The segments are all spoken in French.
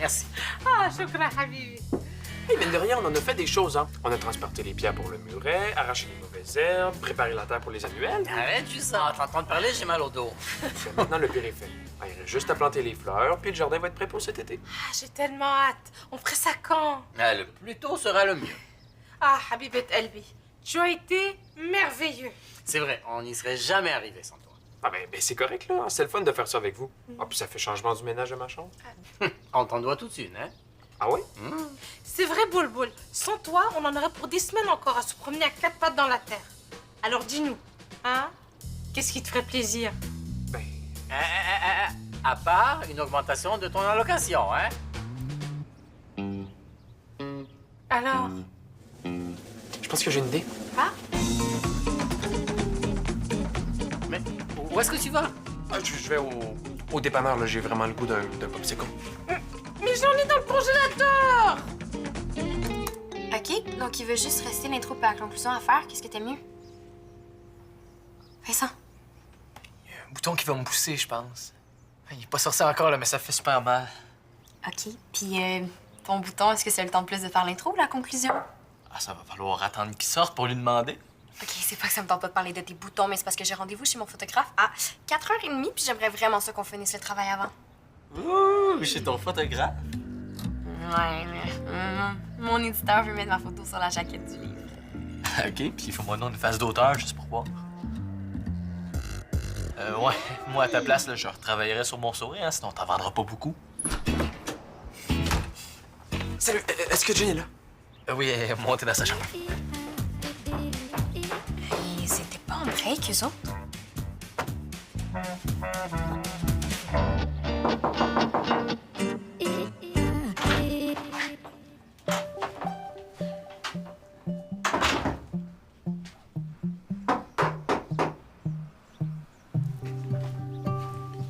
Merci. شكرا حبيبي. Hey, mine de rien, on en a fait des choses, hein. On a transporté les pierres pour le muret, arraché les mauvaises herbes, préparé la terre pour les annuelles. Arrête juste ça. T'entends parler, j'ai mal au dos. Puis maintenant, le pire est fait. Ah, il reste juste à planter les fleurs, puis le jardin va être prêt pour cet été. J'ai tellement hâte. On ferait ça quand? Le plus tôt sera le mieux. حبيبة قلبي. Tu as été merveilleux. C'est vrai, on n'y serait jamais arrivé sans toi. Ah ben c'est correct, là. C'est le fun de faire ça avec vous. Ah, puis ça fait changement du ménage de ma chambre. On t'en doit toute une, hein? Ah ouais? C'est vrai, Boulboul. Sans toi, on en aurait pour des semaines encore à se promener à quatre pattes dans la terre. Alors dis-nous, hein? Qu'est-ce qui te ferait plaisir? Ben... À part une augmentation de ton allocation, hein? Alors? Je pense que j'ai une idée. Ah? Mais où est-ce que tu vas? Ah, je vais au dépanneur, là. J'ai vraiment le goût d'un popsicle. Mais j'en ai dans le congélateur! OK, donc il veut juste rester l'intro pour la conclusion à faire. Qu'est-ce que t'aimes mieux? Vincent. Il y a un bouton qui va me pousser, je pense. Il est pas sorti encore, là, mais ça fait super mal. OK, puis ton bouton, est-ce que c'est le temps de plus de faire l'intro ou la conclusion? Ah, ça va falloir attendre qu'il sorte pour lui demander. OK, c'est pas que ça me tente pas de parler de tes boutons, mais c'est parce que j'ai rendez-vous chez mon photographe à 4h30, puis j'aimerais vraiment ça qu'on finisse le travail avant. Ouh, chez ton photographe. Ouais, mais mon éditeur veut mettre ma photo sur la jaquette du livre. OK, puis il faut moi non une face d'auteur, juste pour voir. Ouais, moi, à ta place, là, je retravaillerais sur mon sourire, hein, sinon t'en vendras pas beaucoup. Salut, est-ce que Jenny est là? Oui, elle est montée dans sa chambre. Et c'était pas en break, eux autres?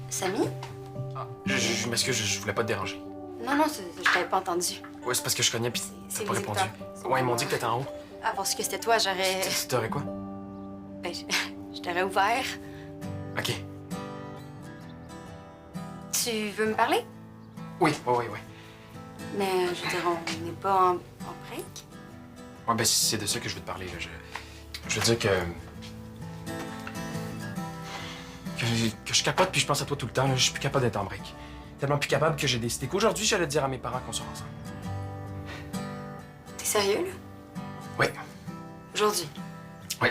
Samy? Je m'excuse, je voulais pas te déranger. Non, non, je t'avais pas entendu. Ouais, c'est parce que je cognais puis C'est t'as pas les répondu. écouteurs. Ouais, ils m'ont dit que t'étais en haut. Ah, parce que c'était toi, j'aurais... Tu t'aurais quoi? Ben, je t'aurais ouvert. OK. Tu veux me parler? Oui. Mais, je veux dire, on n'est pas en break. Ouais, ben c'est de ça que je veux te parler, là. Je veux dire que je capote puis je pense à toi tout le temps, là. Je suis plus capable d'être en break. Tellement plus capable que j'ai décidé qu'aujourd'hui, j'allais dire à mes parents qu'on sort ensemble. T'es sérieux, là? Oui. Aujourd'hui? Oui.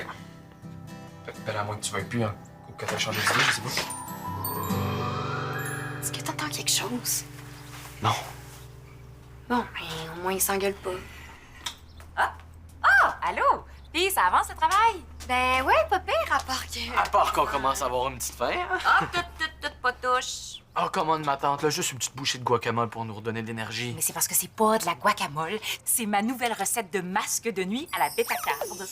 Ben, à moins que tu veuilles plus, hein, ou que t'aies changé d'idée, je sais pas. Est-ce que t'entends quelque chose? Non. Bon, mais au moins, ils s'engueulent pas. Allô? Puis, ça avance le travail? Ben ouais, pas pire, à part que... À part qu'on commence à avoir une petite fin, hein? Ah, tout pas touche. Oh, commande ma tante, là, juste une petite bouchée de guacamole pour nous redonner de l'énergie. Mais c'est parce que c'est pas de la guacamole, c'est ma nouvelle recette de masque de nuit à la bétacarde.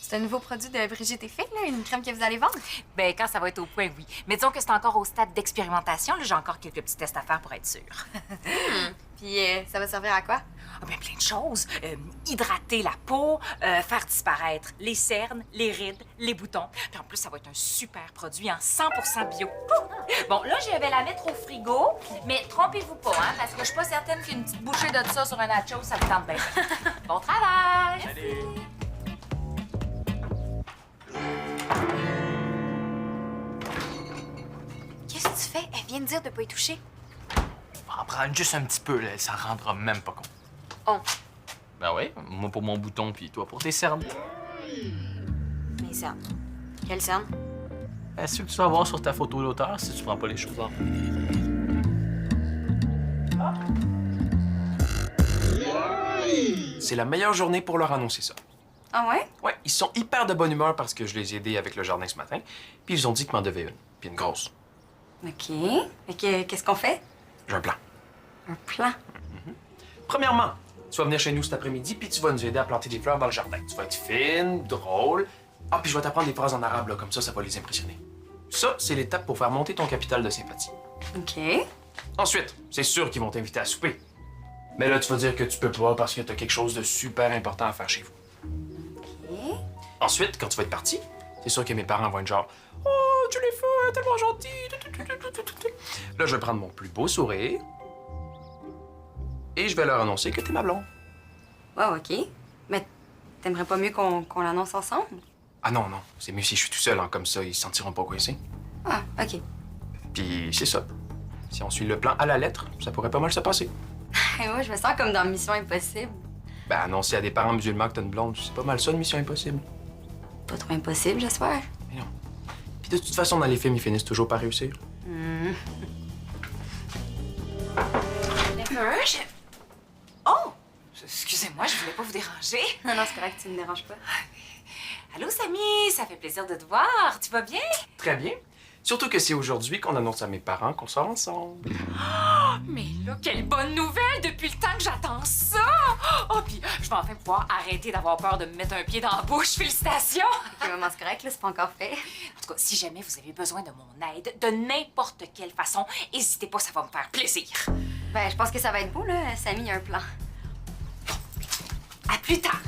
C'est un nouveau produit de Brigitte et Fille, là, une crème que vous allez vendre? Ben, quand ça va être au point, oui. Mais disons que c'est encore au stade d'expérimentation, là, j'ai encore quelques petits tests à faire pour être sûre. Puis ça va servir à quoi? Ah, ben, plein de choses. Hydrater la peau, faire disparaître les cernes, les rides, les boutons. Puis en plus, ça va être un super produit en 100% bio. Bon, là, je vais la mettre au frigo, mais trompez-vous pas, hein, parce que je suis pas certaine qu'une petite bouchée de ça sur un nacho, ça vous tente bien. Bon travail! Allez. Qu'est-ce que tu fais? Elle vient de dire de pas y toucher. On va en prendre juste un petit peu, là, elle s'en rendra même pas compte. Oh. Ben oui, moi pour mon bouton, puis toi pour tes cernes. Mes cernes. Quelles cernes? Ben, ceux que tu vas voir sur ta photo d'auteur si tu prends pas les choses en C'est la meilleure journée pour leur annoncer ça. Ah ouais? Ouais, ils sont hyper de bonne humeur parce que je les ai aidés avec le jardin ce matin. Puis ils ont dit qu'ils m'en devaient une. Puis une grosse. OK. Et qu'est-ce qu'on fait? J'ai un plan. Un plan. Premièrement, tu vas venir chez nous cet après-midi, puis tu vas nous aider à planter des fleurs dans le jardin. Tu vas être fine, drôle. Ah, puis je vais t'apprendre des phrases en arabe, là, comme ça va les impressionner. Ça, c'est l'étape pour faire monter ton capital de sympathie. OK. Ensuite, c'est sûr qu'ils vont t'inviter à souper. Mais là, tu vas dire que tu peux pas parce que t'as quelque chose de super important à faire chez vous. OK. Ensuite, quand tu vas être parti, c'est sûr que mes parents vont être genre « Oh, tu l'es fait, tellement gentil! » Là, je vais prendre mon plus beau sourire, et je vais leur annoncer que t'es ma blonde. Wow, OK. Mais t'aimerais pas mieux qu'on l'annonce ensemble? Ah non, non, c'est mieux si je suis tout seul, hein, comme ça, ils se sentiront pas coincés. Ah, OK. Puis c'est ça. Si on suit le plan à la lettre, ça pourrait pas mal se passer. Et moi, je me sens comme dans Mission Impossible. Ben, annoncer à des parents musulmans que t'as une blonde, c'est pas mal ça, une mission impossible. Pas trop impossible, j'espère. Mais non. Puis de toute façon, dans les films, ils finissent toujours par réussir. Oh! Excusez-moi, je voulais pas vous déranger. Non, non, c'est correct, tu ne me déranges pas. Allô, Samy, ça fait plaisir de te voir. Tu vas bien? Très bien. Surtout que c'est aujourd'hui qu'on annonce à mes parents qu'on sort ensemble. Mais là, quelle bonne nouvelle depuis le temps que j'attends ça! Oh, puis je vais enfin pouvoir arrêter d'avoir peur de me mettre un pied dans la bouche. Félicitations! OK, maman, c'est correct, là, c'est pas encore fait. En tout cas, si jamais vous avez besoin de mon aide, de n'importe quelle façon, n'hésitez pas, ça va me faire plaisir. Ben, je pense que ça va être beau, là. Samy a un plan. À plus tard!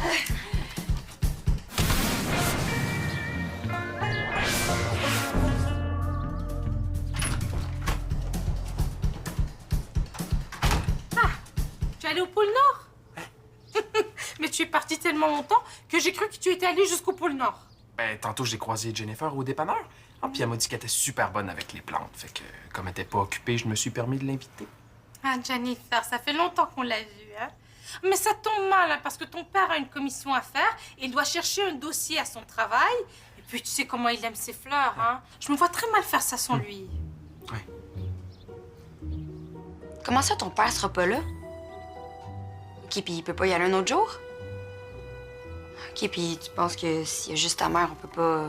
Tu es allé au pôle Nord? Mais tu es parti tellement longtemps que j'ai cru que tu étais allé jusqu'au pôle Nord. Ben, tantôt, j'ai croisé Jennifer au dépanneur. Ah, puis elle m'a dit qu'elle était super bonne avec les plantes. Fait que, comme elle était pas occupée, je me suis permis de l'inviter. Ah, Jennifer, ça fait longtemps qu'on l'a vue, hein? Mais ça tombe mal, hein, parce que ton père a une commission à faire et il doit chercher un dossier à son travail. Et puis, tu sais comment il aime ses fleurs, hein? Je me vois très mal faire ça sans lui. Ouais. Comment ça, ton père sera pas là? OK, puis il peut pas y aller un autre jour? OK, puis tu penses que s'il y a juste ta mère, on peut pas...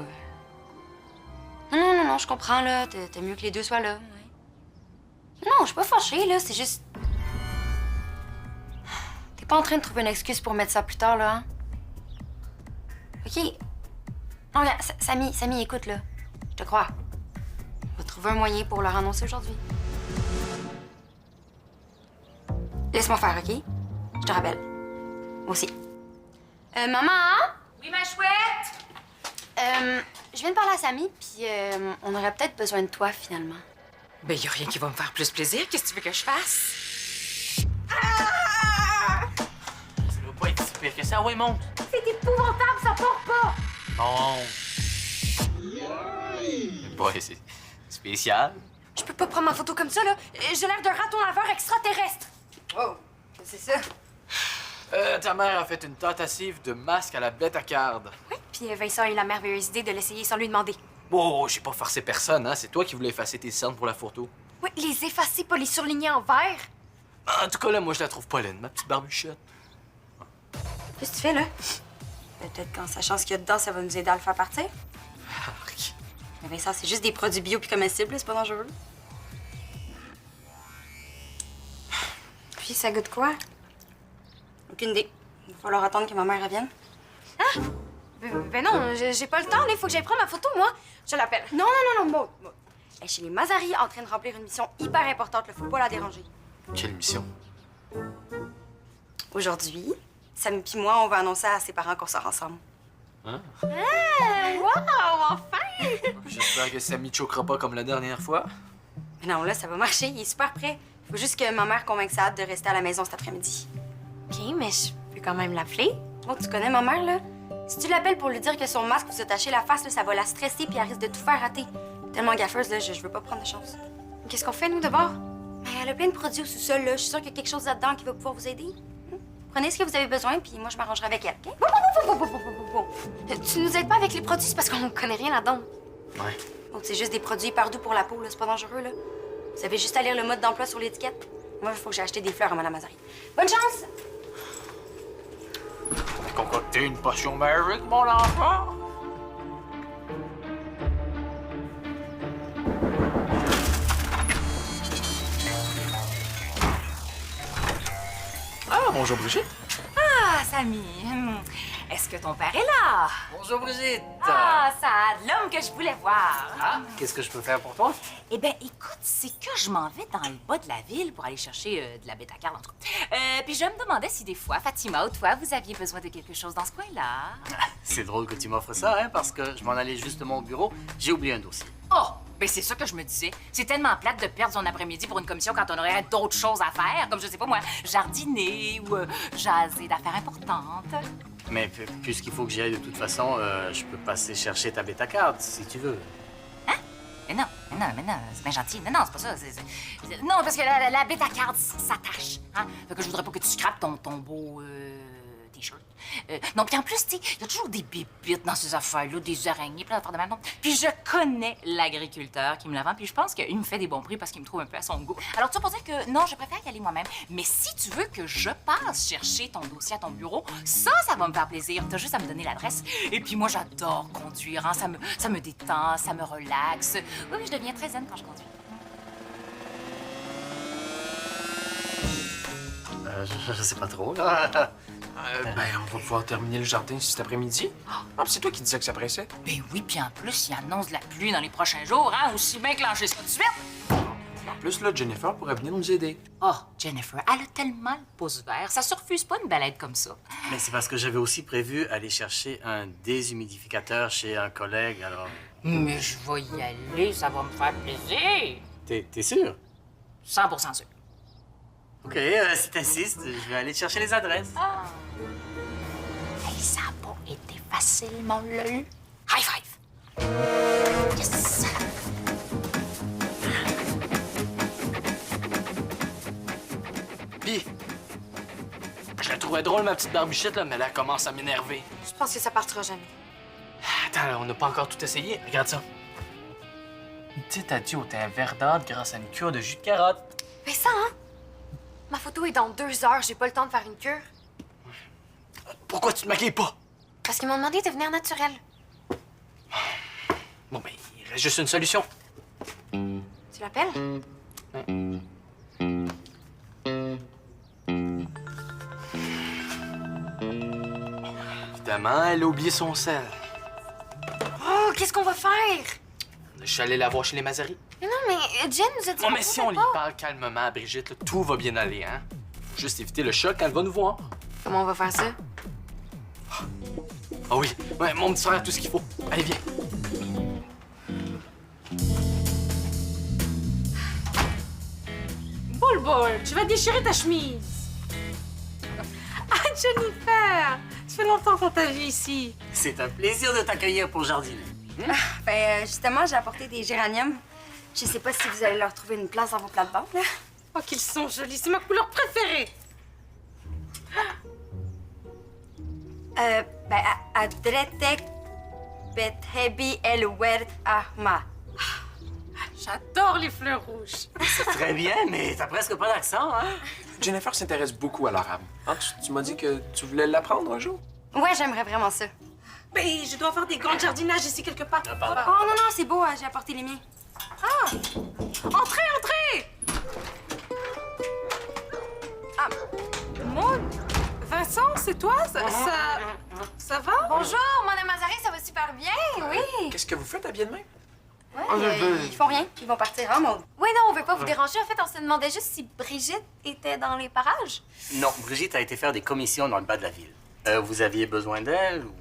Non, je comprends, là. T'as mieux que les deux soient là, ouais. Non, je suis pas fâchée, là. C'est juste... T'es pas en train de trouver une excuse pour mettre ça plus tard, là, hein? OK. Non, regarde, Samy, écoute, là. Je te crois. On va trouver un moyen pour leur annoncer aujourd'hui. Laisse-moi faire, OK? Je te rappelle. Moi aussi. Maman? Oui, ma chouette! Je viens de parler à Samy, puis on aurait peut-être besoin de toi, finalement. Ben, y a rien qui va me faire plus plaisir. Qu'est-ce que tu veux que je fasse? Ça doit pas être si pire que ça. Oui, monte. C'est épouvantable, ça part pas! Bon. Boy, c'est spécial. Je peux pas prendre ma photo comme ça, là. J'ai l'air d'un raton laveur extraterrestre. Wow, c'est ça. Ta mère a fait une tentative de masque à la bête à carde. Oui, puis Vincent a eu la merveilleuse idée de l'essayer sans lui demander. Oh, j'ai pas forcé personne, hein. C'est toi qui voulais effacer tes cernes pour la photo. Oui, les effacer, pas les surligner en vert. En tout cas, là, moi, je la trouve pas laide, ma petite barbuchette. Qu'est-ce que tu fais, là? Peut-être qu'en sachant ce qu'il y a dedans, ça va nous aider à le faire partir. Arc. Mais Vincent, c'est juste des produits bio puis comestibles, là, c'est pas dangereux. Puis ça goûte quoi? Aucune idée. Il va falloir attendre que ma mère revienne. Ben non, j'ai pas le temps, là. Il faut que j'aille prendre ma photo, moi. Je l'appelle. Non, Maud. Elle est chez les Mazari en train de remplir une mission hyper importante, là. Faut pas la déranger. Quelle mission? Aujourd'hui, Samy puis moi, on va annoncer à ses parents qu'on sort ensemble. Hein? Wow, enfin! J'espère que Samy choquera pas comme la dernière fois. Mais non, là, ça va marcher. Il est super prêt. Faut juste que ma mère convainque Sad de rester à la maison cet après-midi. OK, mais je peux quand même l'appeler. Bon, tu connais ma mère, là? Si tu l'appelles pour lui dire que son masque vous a taché la face, là, ça va la stresser puis elle risque de tout faire rater. Tellement gaffeuse, là, je veux pas prendre de chance. Qu'est-ce qu'on fait, nous, d'abord? Mais elle a plein de produits au sous-sol, là. Je suis sûre qu'il y a quelque chose là-dedans qui va pouvoir vous aider. Prenez ce que vous avez besoin, puis moi, je m'arrangerai avec elle, OK? Bon. Tu nous aides pas avec les produits, c'est parce qu'on connaît rien là-dedans. Ouais. Donc, c'est juste des produits hyper doux pour la peau, là. C'est pas dangereux, là. Vous avez juste à lire le mode d'emploi sur l'étiquette. Moi, il faut que j'ai acheté des fleurs à Madame Mazari. Bonne chance! Concocter une potion magique, mon enfant? Ah, bonjour, Brigitte. Ah, Samy, est-ce que ton père est là? Bonjour, Brigitte. Ah, Sad, l'homme que je voulais voir. Ah, qu'est-ce que je peux faire pour toi? Eh bien, écoute, c'est que je m'en vais dans le bas de la ville pour aller chercher de la bête à carne, en tout cas. Puis je me demandais si des fois, Fatima ou toi, vous aviez besoin de quelque chose dans ce coin-là. C'est drôle que tu m'offres ça, hein, parce que je m'en allais justement au bureau. J'ai oublié un dossier. Oh, Ben, c'est ça que je me disais. C'est tellement plate de perdre son après-midi pour une commission quand on aurait d'autres choses à faire, comme, je sais pas moi, jardiner ou jaser d'affaires importantes. Mais puisqu'il faut que j'y aille de toute façon, je peux passer chercher ta bêta-carte, si tu veux. Mais non, c'est bien gentil. Mais non, c'est pas ça. Non, parce que la bêta-carte s'attache. Hein? Fait que je voudrais pas que tu scrapes ton beau t-shirt. Non, puis en plus, tu sais, il y a toujours des bébites dans ces affaires-là, des araignées, plein d'affaires de même. Puis je connais l'agriculteur qui me la vend, puis je pense qu'il me fait des bons prix parce qu'il me trouve un peu à son goût. Alors, tu vas dire que non, je préfère y aller moi-même. Mais si tu veux que je passe chercher ton dossier à ton bureau, ça va me faire plaisir. T'as juste à me donner l'adresse. Et puis moi, j'adore conduire. Hein? Ça me détend, ça me relaxe. Oui, je deviens très zen quand je conduis. Je sais pas trop, là. Ben, on va pouvoir terminer le jardin cet après-midi. Ah, puis c'est toi qui disais que ça pressait. Ben oui, puis en plus, il annonce de la pluie dans les prochains jours, hein? Aussi bien clencher ça tout de suite. En plus, là, Jennifer pourrait venir nous aider. Oh, Jennifer, elle a tellement le pouce vert. Ça se refuse pas une balade comme ça. Mais c'est parce que j'avais aussi prévu aller chercher un déshumidificateur chez un collègue, alors... Mais je vais y aller, ça va me faire plaisir. T'es sûr? 100% sûr. OK, si t'insistes, je vais aller te chercher les adresses. Hey, ça n'a pas été facile, mon leu. High five! Yes! Puis, je la trouvais drôle, ma petite barbichette, là, mais là, elle commence à m'énerver. Je pense que ça partira jamais. Attends, là, on n'a pas encore tout essayé. Regarde ça. Une petite adieu au teint verdâtre grâce à une cure de jus de carotte. Mais ça, hein? Ma photo est dans 2 heures, j'ai pas le temps de faire une cure. Pourquoi tu te maquilles pas? Parce qu'ils m'ont demandé de venir naturel. Bon, ben, il reste juste une solution. Tu l'appelles? Évidemment, elle a oublié son sel. Oh, qu'est-ce qu'on va faire? Je suis allé la voir chez les Mazaris. Mais non, mais Jen nous a dit Non, qu'on mais si pouvait on lui pas. parle calmement à Brigitte, là, tout va bien aller, hein? Faut juste éviter le choc quand elle va nous voir. Comment on va faire ça? Ah oui, ouais, mon petit frère a tout ce qu'il faut. Allez, viens. Bol, tu vas déchirer ta chemise. Ah, Jennifer, ça fait longtemps qu'on t'a vu ici. C'est un plaisir de t'accueillir pour jardiner. Ben, justement, j'ai apporté des géraniums. Je sais pas si vous allez leur trouver une place dans vos plates-bandes, là. Oh, qu'ils sont jolis, c'est ma couleur préférée. Ben, adretek bethebi el wert ahma. J'adore les fleurs rouges. Très bien, mais t'as presque pas d'accent, hein? Jennifer s'intéresse beaucoup à l'arabe. Hein, tu m'as dit que tu voulais l'apprendre un jour? Ouais, j'aimerais vraiment ça. Ben, je dois avoir des gants de jardinage ici quelque part. Oh non, non, c'est beau, hein, j'ai apporté les miens. Entrez, entrez! Ah, Maud? Vincent, c'est toi? Ça va? Bonjour, Madame Mazaré, ça va super bien, oui. Qu'est-ce que vous faites à bien demain? Ouais, ils font rien, ils vont partir, hein, Maud? Oui, non, on veut pas vous déranger. En fait, on se demandait juste si Brigitte était dans les parages. Non, Brigitte a été faire des commissions dans le bas de la ville. Vous aviez besoin d'elle ou...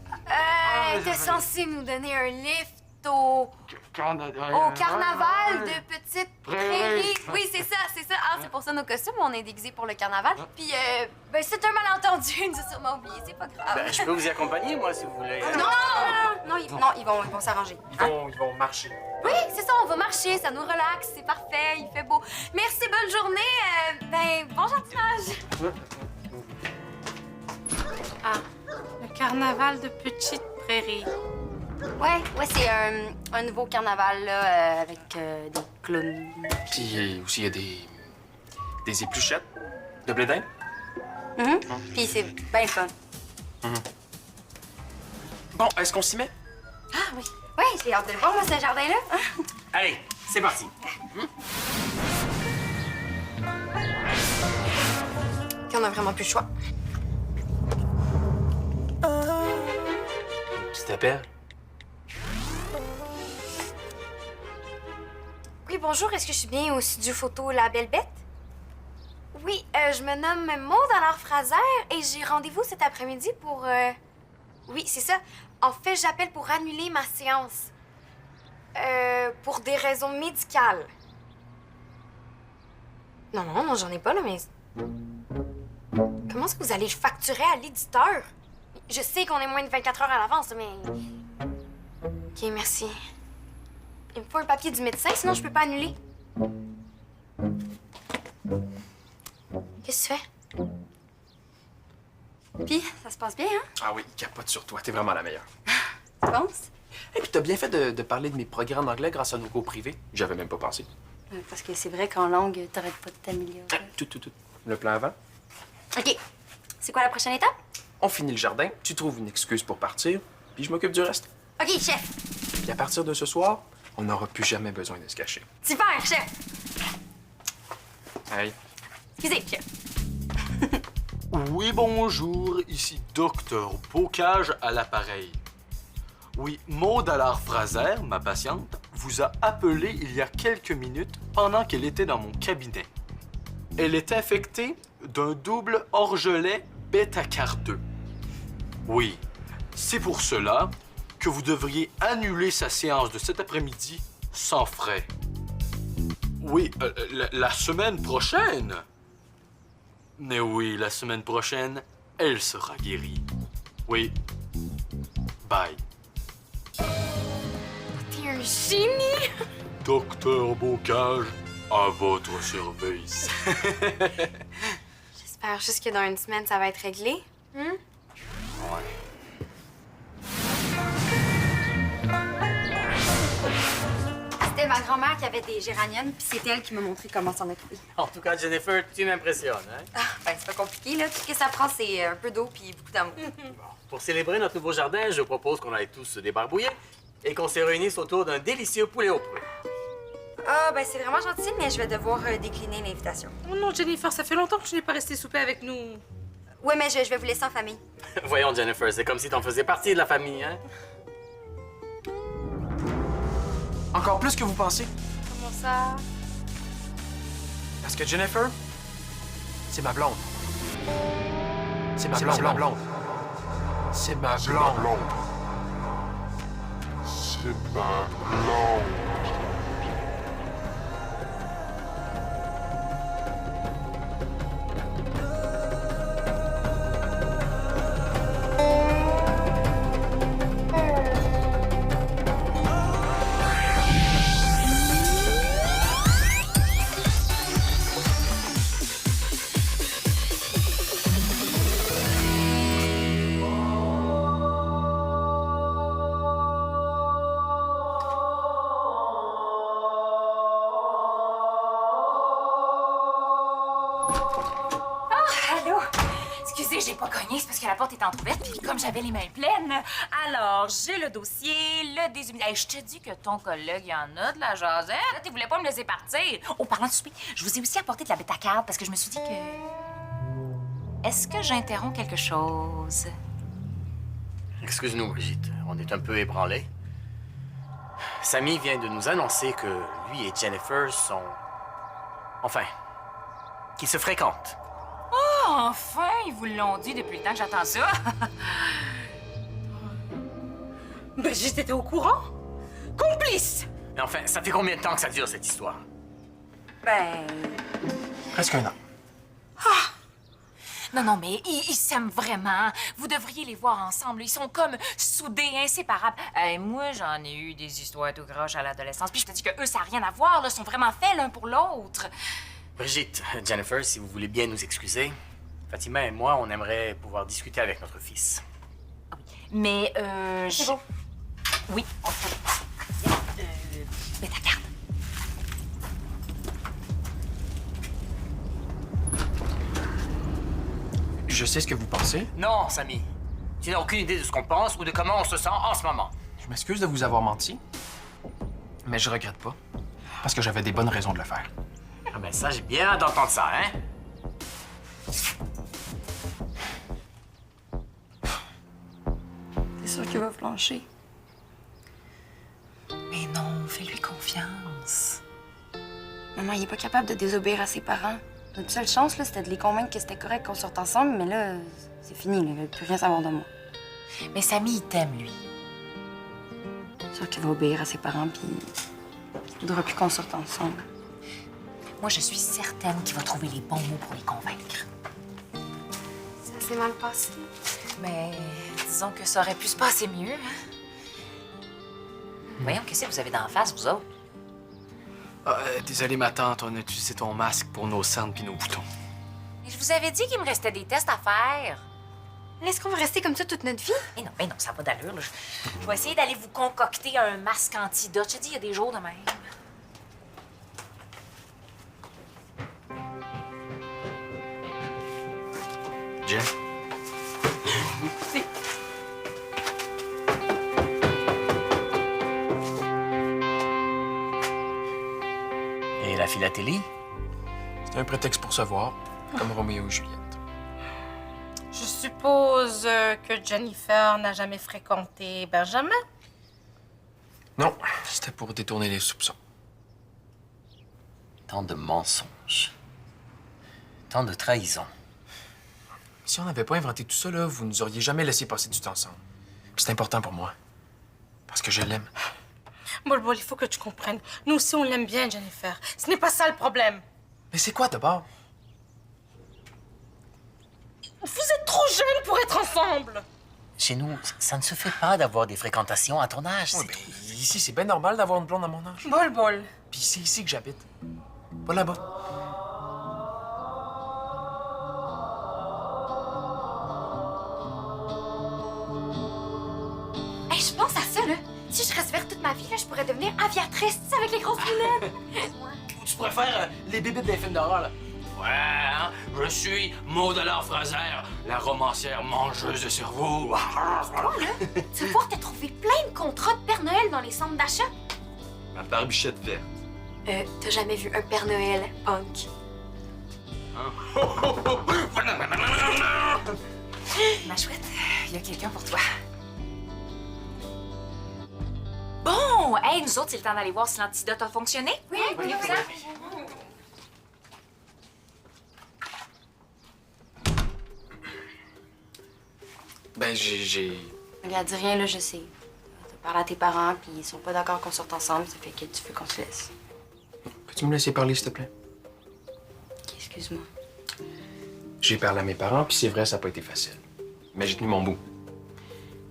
Elle était censée nous donner un lift au carnaval de Petite Prairie. Oui, c'est ça, c'est ça. Ah, c'est pour ça nos costumes, on est déguisés pour le carnaval. Puis, ben, c'est un malentendu, il nous a sûrement oublié, c'est pas grave. Ben, je peux vous y accompagner, moi, si vous voulez. Non, ils vont s'arranger. Ils vont marcher. Oui, c'est ça, on va marcher, ça nous relaxe, c'est parfait, il fait beau. Merci, bonne journée. Ben, bon jardinage. Ah, le carnaval de Petite Prairie. Ouais, c'est un nouveau carnaval, là, avec des clowns. Puis aussi, il y a des épluchettes de blé d'Inde. Puis c'est bien fun. Bon, est-ce qu'on s'y met? Ah oui. Ouais, j'ai hâte de le voir, moi, ce jardin-là. Hein? Allez, c'est parti. Puis on a vraiment plus le choix. Petit appel. Oui, bonjour, est-ce que je suis bien au studio photo La Belle Bête? Oui, je me nomme Maud alors Fraser et j'ai rendez-vous cet après-midi pour... Oui, c'est ça. En fait, j'appelle pour annuler ma séance. Pour des raisons médicales. Non, j'en ai pas, là, mais... Comment est-ce que vous allez le facturer à l'éditeur? Je sais qu'on est moins de 24 heures à l'avance, mais... OK, merci. Il me faut un papier du médecin, sinon je peux pas annuler. Qu'est-ce que tu fais? Puis, ça se passe bien, hein? Ah oui, capote sur toi. T'es vraiment la meilleure. Tu penses? Et puis t'as bien fait de parler de mes progrès en anglais grâce à nos cours privés. J'avais même pas pensé. Parce que c'est vrai qu'en langue, t'arrêtes pas de t'améliorer. Tout. Le plan avant. OK. C'est quoi la prochaine étape? On finit le jardin, tu trouves une excuse pour partir, puis je m'occupe du reste. OK, chef. Puis à partir de ce soir, on n'aura plus jamais besoin de se cacher. Super, chef. Hey. Excusez, chef. Oui, bonjour, ici Docteur Bocage à l'appareil. Oui, Maude Allard-Fraser, ma patiente, vous a appelé il y a quelques minutes pendant qu'elle était dans mon cabinet. Elle est infectée d'un double orgelet bêta-car 2. Oui, c'est pour cela que vous devriez annuler sa séance de cet après-midi sans frais. Oui, la semaine prochaine. Mais oui, la semaine prochaine, elle sera guérie. Oui. Bye. T'es un génie! Docteur Bocage, à votre service. J'espère juste que dans une semaine, ça va être réglé. C'était ma grand-mère qui avait des géraniums, puis c'est elle qui m'a montré comment s'en occuper. En tout cas, Jennifer, tu m'impressionnes, hein? Ah, ben, c'est pas compliqué, là. Tout ce que ça prend, c'est un peu d'eau puis beaucoup d'amour. Pour célébrer notre nouveau jardin, je propose qu'on aille tous se débarbouiller et qu'on se réunisse autour d'un délicieux poulet au prunes. Ah, ben, c'est vraiment gentil, mais je vais devoir décliner l'invitation. Oh non, Jennifer, ça fait longtemps que tu n'es pas restée souper avec nous. Ouais, mais je vais vous laisser en famille. Voyons, Jennifer, c'est comme si t'en faisais partie de la famille, hein? Encore plus que vous pensez. Comment ça? Parce que Jennifer, c'est ma blonde. C'est ma blonde. C'est ma blonde. C'est ma blonde. Allô? Excusez, j'ai pas cogné, c'est parce que la porte est entrouverte, puis comme j'avais les mains pleines. Alors, j'ai le dossier, le déshumiliseur. Hey, je te dis que ton collègue, il y en a de la jasette. Il voulait pas me laisser partir. Oh, parlant de souper, je vous ai aussi apporté de la bêta-carte parce que je me suis dit que... Est-ce que j'interromps quelque chose? Excuse-nous, Brigitte, on est un peu ébranlés. Samy vient de nous annoncer que lui et Jennifer sont... Enfin, qu'ils se fréquentent. Oh, enfin, ils vous l'ont dit depuis le temps que j'attends ça. Brigitte était au courant? Complice! Mais enfin, ça fait combien de temps que ça dure, cette histoire? Ben... Presque un an. Non, mais ils s'aiment vraiment. Vous devriez les voir ensemble. Ils sont comme soudés, inséparables. Moi, j'en ai eu des histoires tout croches à l'adolescence. Puis je te dis que eux, ça n'a rien à voir. Là. Ils sont vraiment faits l'un pour l'autre. Brigitte, Jennifer, si vous voulez bien nous excuser, Fatima et moi, on aimerait pouvoir discuter avec notre fils. Mais, C'est beau. Oui, on fait... mets ta carte. Je sais ce que vous pensez. Non, Samy. Tu n'as aucune idée de ce qu'on pense ou de comment on se sent en ce moment. Je m'excuse de vous avoir menti, mais je regrette pas. Parce que j'avais des bonnes raisons de le faire. Ah ben ça, j'ai bien hâte d'entendre ça, hein? C'est sûr qu'il va flancher. Mais non, fais-lui confiance. Maman, il est pas capable de désobéir à ses parents. Notre seule chance, là, c'était de les convaincre que c'était correct qu'on sorte ensemble, mais là, c'est fini, là. Il veut plus rien savoir de moi. Mais Samy, il t'aime, lui. sûr qu'il va obéir à ses parents, puis il voudra plus qu'on sorte ensemble. Moi, je suis certaine qu'il va trouver les bons mots pour les convaincre. Ça s'est mal passé. Mais disons que ça aurait pu se passer mieux. Hein? Voyons, qu'est-ce que vous avez d'en face, vous autres? Désolé, ma tante, on a utilisé ton masque pour nos cernes puis nos boutons. Et je vous avais dit qu'il me restait des tests à faire. Est-ce qu'on va rester comme ça toute notre vie? Mais non, ça n'a pas d'allure. Là. Je vais essayer d'aller vous concocter un masque antidote. Je te dis, il y a des jours de même. Jen? Et la philatélie? C'est un prétexte pour se voir, comme Roméo et Juliette. Je suppose que Jennifer n'a jamais fréquenté Benjamin. Non, c'était pour détourner les soupçons. Tant de mensonges. Tant de trahisons. Si on n'avait pas inventé tout ça, là, vous nous auriez jamais laissé passer du temps ensemble. Puis c'est important pour moi. Parce que je l'aime. Bol, il faut que tu comprennes. Nous aussi, on l'aime bien, Jennifer. Ce n'est pas ça le problème. Mais c'est quoi d'abord? Vous êtes trop jeunes pour être ensemble. Chez nous, ça ne se fait pas d'avoir des fréquentations à ton âge. Ouais, c'est ben, tout. ici, c'est bien normal d'avoir une blonde à mon âge. Bol. Puis c'est ici que j'habite. Pas là-bas. Hey, je pense à ça, là. Si je reste verte toute ma vie, là, je pourrais devenir aviatrice, tu sais, avec les grosses lunettes. Tu pourrais faire les bébés des films d'horreur, là. Ouais, hein? Je suis Maud Fraser, la romancière mangeuse de cerveau. Toi, là, tu vas pouvoir te trouver plein de contrats de Père Noël dans les centres d'achat. Ma barbichette verte. T'as jamais vu un Père Noël punk? Ma chouette, il y a quelqu'un pour toi. Bon, hey, nous autres, c'est le temps d'aller voir si l'antidote a fonctionné. Oui, oui. Ben, j'ai... Regarde, dis rien, là, je sais. T'as parlé à tes parents, puis ils sont pas d'accord qu'on sorte ensemble, ça fait que tu veux qu'on se laisse. Peux-tu me laisser parler, s'il te plaît? Ok, excuse-moi. J'ai parlé à mes parents, puis c'est vrai, ça n'a pas été facile. Mais j'ai tenu mon bout.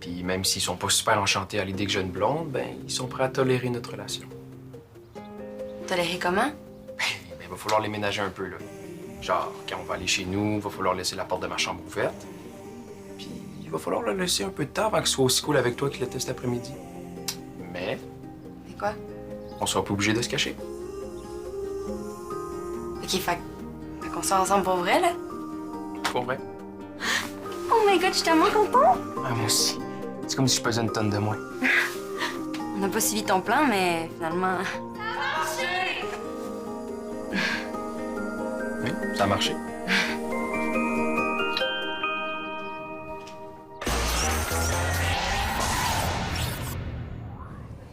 Puis même s'ils sont pas super enchantés à l'idée que j'ai une blonde, ben, ils sont prêts à tolérer notre relation. Tolérer comment? Ben, il va falloir les ménager un peu, là. Genre, quand on va aller chez nous, il va falloir laisser la porte de ma chambre ouverte. Puis il va falloir leur laisser un peu de temps avant qu'il soit aussi cool avec toi qu'il l'était cet après-midi. Mais Mais quoi? on sera pas obligé de se cacher. Ok, fait qu'on sort ensemble pour vrai, là? Pour vrai. Oh my God, je suis tellement contente. Ah, moi aussi. C'est comme si je pesais une tonne de moins. On n'a pas suivi ton plan, mais finalement... Oui, ça a marché.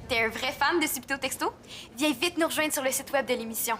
T'es un vrai fan de Subito Texto? Viens vite nous rejoindre sur le site web de l'émission.